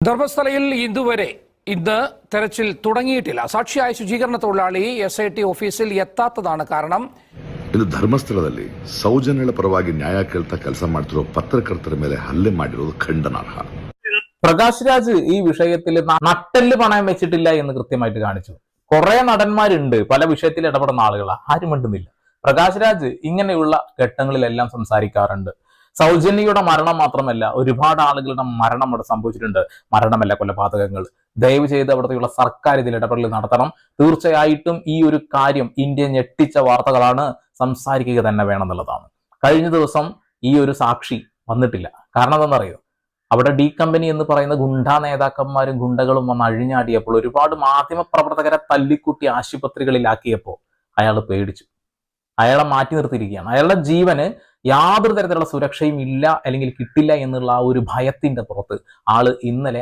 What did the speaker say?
ധർമ്മസ്ഥലയിൽ ഇന്ന് തെരച്ചിൽ തുടങ്ങിയിട്ടില്ല. സാക്ഷിയായ ശുചീകരണ തൊഴിലാളി SIT ഓഫീസിൽ എത്താത്തതാണ് കാരണം. ಇನ್ನು ಧರ್ಮಸ್ಥಳದಲ್ಲಿ ಸೌಜನ್ಯಗಳ ಪರವಾಗಿ ನ್ಯಾಯ ಕೇಳ್ತಾ ಕೆಲಸ ಮಾಡ್ತಿರೋ ಪತ್ರಕರ್ತರ ಮೇಲೆ ಹಲ್ಲೆ ಮಾಡಿರೋದು ಖಂಡನಾರ್ಹ. പ്രകാശ് രാജ് ഈ വിഷയത്തിൽ നട്ടെല്ല് പണയം വെച്ചിട്ടില്ല എന്ന് കൃത്യമായിട്ട് കാണിച്ചു. കുറെ നടന്മാരുണ്ട് പല വിഷയത്തിൽ ഇടപെടുന്ന ആളുകൾ, ആരും മിണ്ടുന്നില്ല. പ്രകാശ് രാജ് ഇങ്ങനെയുള്ള ഘട്ടങ്ങളിലെല്ലാം സംസാരിക്കാറുണ്ട്. സൗജന്യയുടെ മരണം മാത്രമല്ല, ഒരുപാട് ആളുകളുടെ മരണം അവിടെ സംഭവിച്ചിട്ടുണ്ട്. മരണമല്ല, കൊലപാതകങ്ങൾ. ദയവ് ചെയ്ത് അവിടുത്തെയുള്ള സർക്കാർ ഇതിൽ ഇടപെടൽ നടത്തണം. തീർച്ചയായിട്ടും ഈ ഒരു കാര്യം ഇന്ത്യ ഞെട്ടിച്ച വാർത്തകളാണ്, സംസാരിക്കുക തന്നെ വേണമെന്നുള്ളതാണ്. കഴിഞ്ഞ ദിവസം ഈ ഒരു സാക്ഷി വന്നിട്ടില്ല. കാരണം എന്താണെന്നറിയോ? അവിടെ ഡി കമ്പനി എന്ന് പറയുന്ന ഗുണ്ടാ നേതാക്കന്മാരും ഗുണ്ടകളും വന്ന് അഴിഞ്ഞാടിയപ്പോൾ, ഒരുപാട് മാധ്യമ പ്രവർത്തകരെ തല്ലിക്കുട്ടി ആശുപത്രികളിലാക്കിയപ്പോൾ അയാൾ പേടിച്ചു. അയാളെ മാറ്റി നിർത്തിയിരിക്കുകയാണ്. അയാളുടെ ജീവന് യാതൊരു തരത്തിലുള്ള സുരക്ഷയും ഇല്ല, അല്ലെങ്കിൽ കിട്ടില്ല എന്നുള്ള ആ ഒരു ഭയത്തിന്റെ പുറത്ത് ആള് ഇന്നലെ